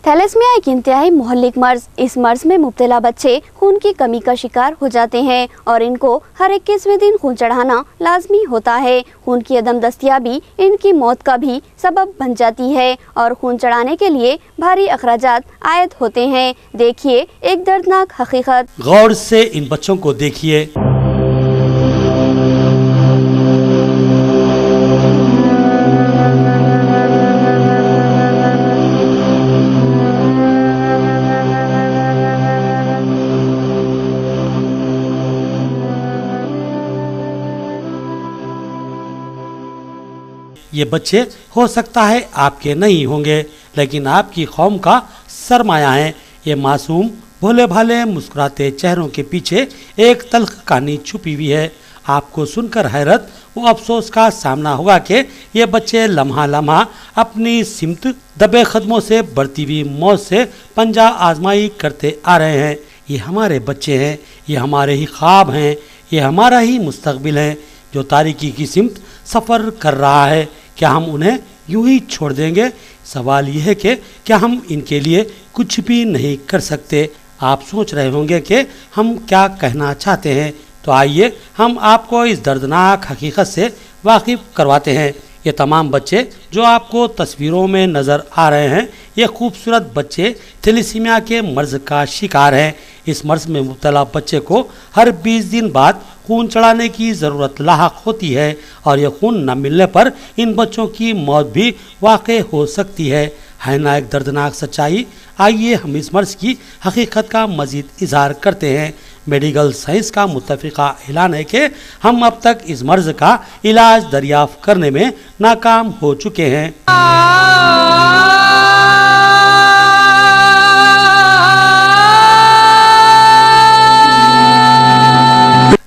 Thalassaemia एक इंतहाई मुहल्लिक मर्ज। इस मर्ज में मुब्तला बच्चे खून की कमी का शिकार हो जाते हैं और इनको हर 21वें दिन खून चढ़ाना लाजमी होता है। खून की अदम दस्तियाबी इनकी मौत का भी सबब बन जाती है और खून चढ़ाने के लिए भारी अखराजात आयद होते हैं। देखिए एक दर्दनाक हकीकत। गौर से इन बच्चों को देखिए। ये बच्चे हो सकता है आपके नहीं होंगे, लेकिन आपकी कौम का सरमाया हैं। ये मासूम भोले भाले मुस्कुराते चेहरों के पीछे एक तल्ख कहानी छुपी हुई है। आपको सुनकर हैरत व अफसोस का सामना होगा कि ये बच्चे लम्हा लम्हा अपनी सिमत दबे कदमों से बढ़ती हुई मौत से पंजा आजमाई करते आ रहे हैं। ये हमारे बच्चे हैं, ये हमारे ही ख्वाब हैं, ये हमारा ही मुस्तकबिल है जो तारीकी की सिमत सफ़र कर रहा है। क्या हम उन्हें यूं ही छोड़ देंगे? सवाल यह है कि क्या हम इनके लिए कुछ भी नहीं कर सकते? आप सोच रहे होंगे कि हम क्या कहना चाहते हैं, तो आइए हम आपको इस दर्दनाक हकीकत से वाकिफ़ करवाते हैं। ये तमाम बच्चे जो आपको तस्वीरों में नज़र आ रहे हैं, ये खूबसूरत बच्चे थैलेसीमिया के मर्ज़ का शिकार हैं। इस मर्ज़ में मुब्तला बच्चे को हर 20 दिन बाद खून चढ़ाने की ज़रूरत लाहक होती है और ये खून न मिलने पर इन बच्चों की मौत भी वाक़ई हो सकती है ना एक दर्दनाक सच्चाई। आइए हम इस मर्ज़ की हकीकत का मज़ीद इजहार करते हैं। मेडिकल साइंस का मुत्तफ़िक़ा ऐलान है कि हम अब तक इस मर्ज़ का इलाज दरियाफ़्त करने में नाकाम हो चुके हैं।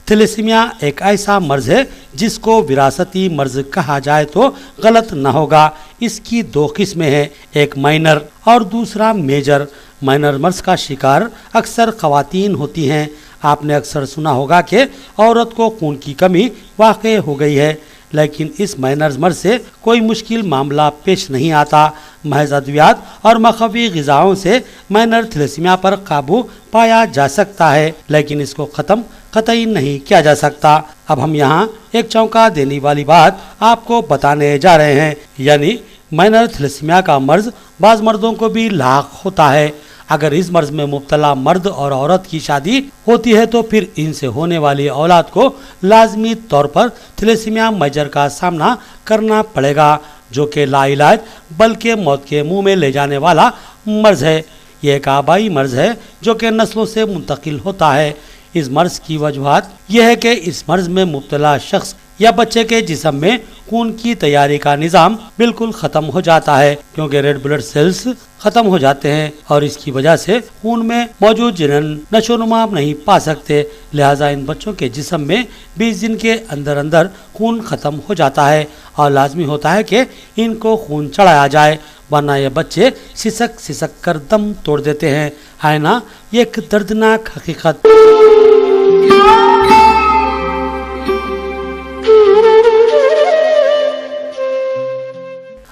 थैलेसीमिया एक ऐसा मर्ज है जिसको विरासती मर्ज कहा जाए तो गलत न होगा। इसकी 2 किस्में हैं, एक माइनर और दूसरा मेजर। माइनर मर्ज का शिकार अक्सर ख़वातीन होती हैं। आपने अक्सर सुना होगा कि औरत को खून की कमी वाक़ई हो गई है, लेकिन इस माइनर मर्ज से कोई मुश्किल मामला पेश नहीं आता। महज अद्वियात और मखवी ग़िज़ाओं से माइनर थैलेसीमिया पर काबू पाया जा सकता है, लेकिन इसको ख़त्म कतई नहीं किया जा सकता। अब हम यहाँ एक चौंका देने वाली बात आपको बताने जा रहे हैं, यानी माइनर थैलेसीमिया का मर्ज बाज़ मर्दों को भी लाक होता है। अगर इस मर्ज में मुब्तला मर्द और औरत की शादी होती है तो फिर इनसे होने वाली औलाद को लाजमी तौर पर थैलेसीमिया मेजर का सामना करना पड़ेगा, जो कि लाइलाज बल्कि मौत के मुंह में ले जाने वाला मर्ज है। ये एक आबाई मर्ज है जो कि नस्लों से मुंतकिल होता है। इस मर्ज की वजूहात यह है कि इस मर्ज में मुब्तला शख्स या बच्चे के जिस्म में खून की तैयारी का निज़ाम बिल्कुल ख़त्म हो जाता है, क्योंकि रेड ब्लड सेल्स ख़त्म हो जाते हैं और इसकी वजह से खून में मौजूद जनन नशोनुमा नहीं पा सकते। लिहाजा इन बच्चों के जिस्म में 20 दिन के अंदर अंदर खून ख़त्म हो जाता है और लाजमी होता है कि इनको खून चढ़ाया जाए, वरना ये बच्चे सिसक सिसक कर दम तोड़ देते हैं। है ना ये एक दर्दनाक हकीकत।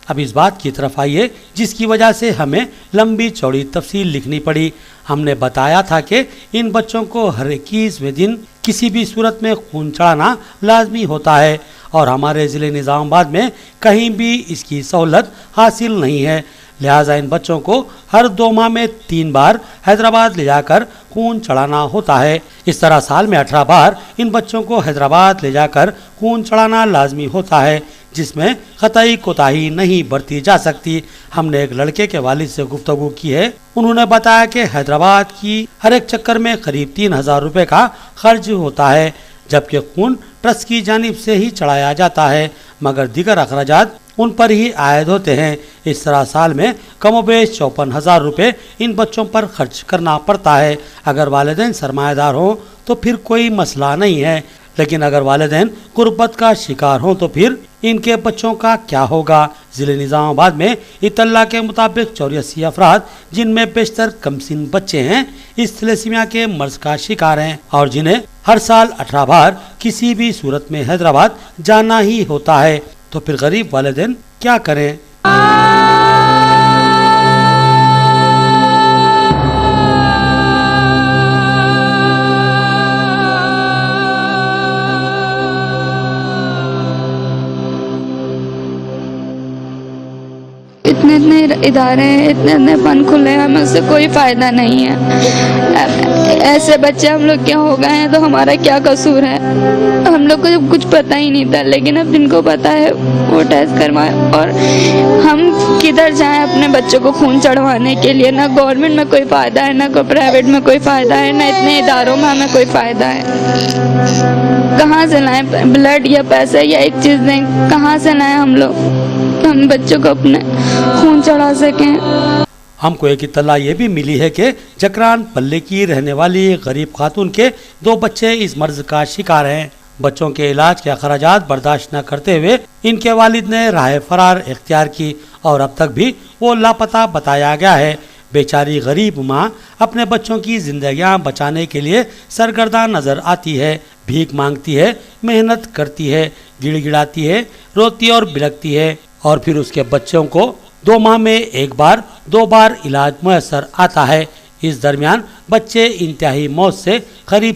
अब इस बात की तरफ आइए जिसकी वजह से हमें लंबी चौड़ी तफसील लिखनी पड़ी। हमने बताया था कि इन बच्चों को हर 21वें दिन किसी भी सूरत में खून चढ़ाना लाजमी होता है और हमारे ज़िले निज़ामाबाद में कहीं भी इसकी सहूलत हासिल नहीं है। लिहाजा इन बच्चों को हर 2 माह में 3 बार हैदराबाद ले जाकर खून चढ़ाना होता है। इस तरह साल में 18 बार इन बच्चों को हैदराबाद ले जाकर खून चढ़ाना लाजमी होता है, जिसमें कतई कोताही नहीं बरती जा सकती। हमने एक लड़के के वालिद से गुफ्तगू की है। उन्होंने बताया कि हैदराबाद की हर एक चक्कर में करीब 3000 रुपये का खर्च होता है, जबकि खून ट्रस्ट की जानिब से ही चढ़ाया जाता है, मगर दीगर अखराजात उन पर ही आयद होते हैं। इस तरह साल में कमोबेश 54,000 रुपये इन बच्चों पर खर्च करना पड़ता है। अगर वालिदैन सरमायादार हों तो फिर कोई मसला नहीं है, लेकिन अगर वालिदैन गुर्बत का शिकार हों तो फिर इनके बच्चों का क्या होगा। ज़िले निज़ामाबाद में इत्तला के मुताबिक 84 अफराद, जिनमें बेशतर कमसिन बच्चे हैं, इस थैलेसीमिया के मर्ज का शिकार हैं और जिन्हें हर साल 18 बार किसी भी सूरत में हैदराबाद जाना ही होता है। तो फिर गरीब वालिदैन क्या करें? ادارے ہیں, اتنے فن کھلے ہیں, ہمیں اس سے کوئی فائدہ نہیں ہے. ایسے بچے ہم لوگ کیا ہو گئے ہیں تو ہمارا کیا قصور ہے؟ ہم لوگ کو جب کچھ پتہ ہی نہیں تھا, لیکن اب جن کو پتہ ہے وہ ٹیسٹ کروائیں. اور ہم کدھر جائیں اپنے بچوں کو خون چڑھوانے کے لیے؟ نہ گورنمنٹ میں کوئی فائدہ ہے, نہ کوئی پرائیویٹ میں کوئی فائدہ ہے, نہ اتنے اداروں میں ہمیں کوئی فائدہ ہے. کہاں سے لائیں بلڈ یا پیسے یا ایک چیز دیں؟ کہاں سے لائیں ہم لوگ کہ ہم بچوں کو اپنے خون چڑھا سکیں؟ ہم کو ایک اطلاع یہ بھی ملی ہے کہ جکران پلے کی رہنے والی غریب خاتون کے 2 بچے اس مرض کا شکار ہیں. بچوں کے علاج کے اخراجات برداشت نہ کرتے ہوئے ان کے والد نے راہ فرار اختیار کی اور اب تک بھی وہ لاپتہ بتایا گیا ہے. بیچاری غریب ماں اپنے بچوں کی زندگیاں بچانے کے لیے سرگرداں نظر آتی ہے, بھیک مانگتی ہے, محنت کرتی ہے, گڑ گڑاتی ہے, روتی اور بلکتی ہے, اور پھر اس کے بچوں کو 2 ماہ میں 1 بار 2 بار علاج میسر آتا ہے. اس درمیان بچے انتہائی موت سے قریب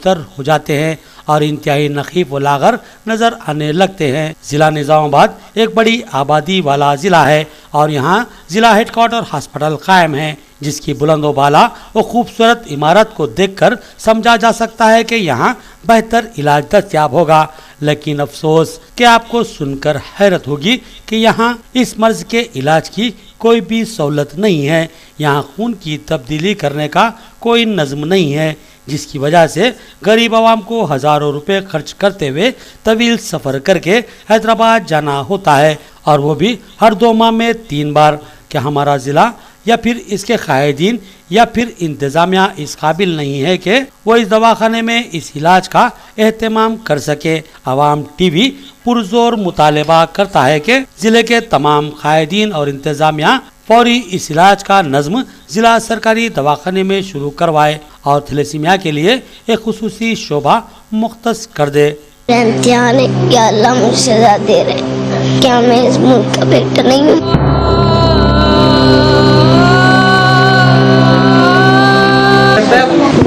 تر ہو جاتے ہیں اور انتہائی نحیف و لاغر نظر آنے لگتے ہیں. ضلع نظام آباد ایک بڑی آبادی والا ضلع ہے اور یہاں ضلع ہیڈ کوارٹر ہسپتال قائم ہے, جس کی بلند و بالا و خوبصورت عمارت کو دیکھ کر سمجھا جا سکتا ہے کہ یہاں بہتر علاج دستیاب ہوگا. لیکن افسوس کہ آپ کو سن کر حیرت ہوگی کہ یہاں اس مرض کے علاج کی کوئی بھی سہولت نہیں ہے. یہاں خون کی تبدیلی کرنے کا کوئی نظم نہیں ہے, جس کی وجہ سے غریب عوام کو ہزاروں روپے خرچ کرتے ہوئے طویل سفر کر کے حیدرآباد جانا ہوتا ہے, اور وہ بھی ہر 2 ماہ میں 3 بار. کہ ہمارا ضلع یا پھر اس کے قائدین یا پھر انتظامیہ اس قابل نہیں ہے کہ وہ اس دواخانے میں اس علاج کا اہتمام کر سکے. عوام ٹی وی پرزور مطالبہ کرتا ہے کہ ضلع کے تمام قائدین اور انتظامیہ فوری اس علاج کا نظم ضلع سرکاری دواخانے میں شروع کروائے اور تھیلیسیمیا کے لیے ایک خصوصی شعبہ مختص کر دے. امتحان ہے کہ اللہ مجھ سے زیادہ دے رہے, کیا میں اس ملک کا بیٹا نہیں ہوں؟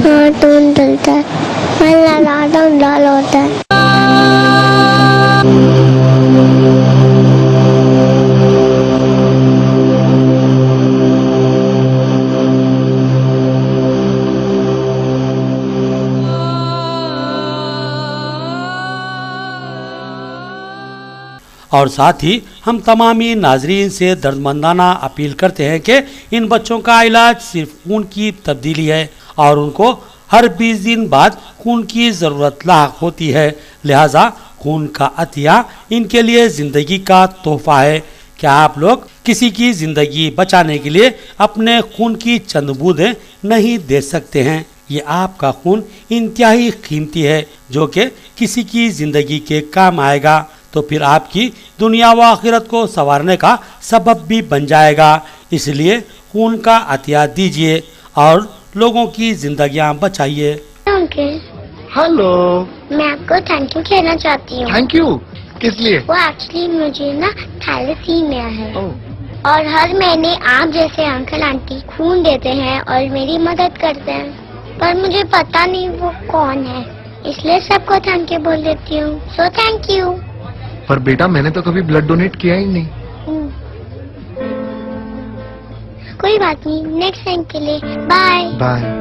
ہاں ٹون ڈلتا ہے, اللہ ڈال ڈال ہوتا ہے. اور ساتھ ہی ہم تمامی ناظرین سے دردمندانہ اپیل کرتے ہیں کہ ان بچوں کا علاج صرف خون کی تبدیلی ہے اور ان کو ہر 20 دن بعد خون کی ضرورت لاحق ہوتی ہے. لہٰذا خون کا عطیہ ان کے لیے زندگی کا تحفہ ہے. کیا آپ لوگ کسی کی زندگی بچانے کے لیے اپنے خون کی چند بوندیں نہیں دے سکتے ہیں؟ یہ آپ کا خون انتہائی قیمتی ہے جو کہ کسی کی زندگی کے کام آئے گا, تو پھر آپ کی دنیا و آخرت کو سنوارنے کا سبب بھی بن جائے گا. اس لیے خون کا عطیہ دیجیے اور لوگوں کی زندگیاں بچائیے. ہلو, میں آپ کو تھینک یو کہنا چاہتی ہوں. تھینک یو کس لیے؟ وہ ایکچولی مجھے نا تھیلیسیمیا ہے اور ہر مہینے آپ جیسے انکل آنٹی خون دیتے ہیں اور میری مدد کرتے ہیں, پر مجھے پتا نہیں وہ کون ہے, اس لیے سب کو تھینک یو بول دیتی ہوں. So thank you. پر بیٹا میں نے تو کبھی بلڈ ڈونیٹ کیا ہی نہیں. کوئی بات نہیں, نیکسٹ ٹائم کے لیے بائے. بائے.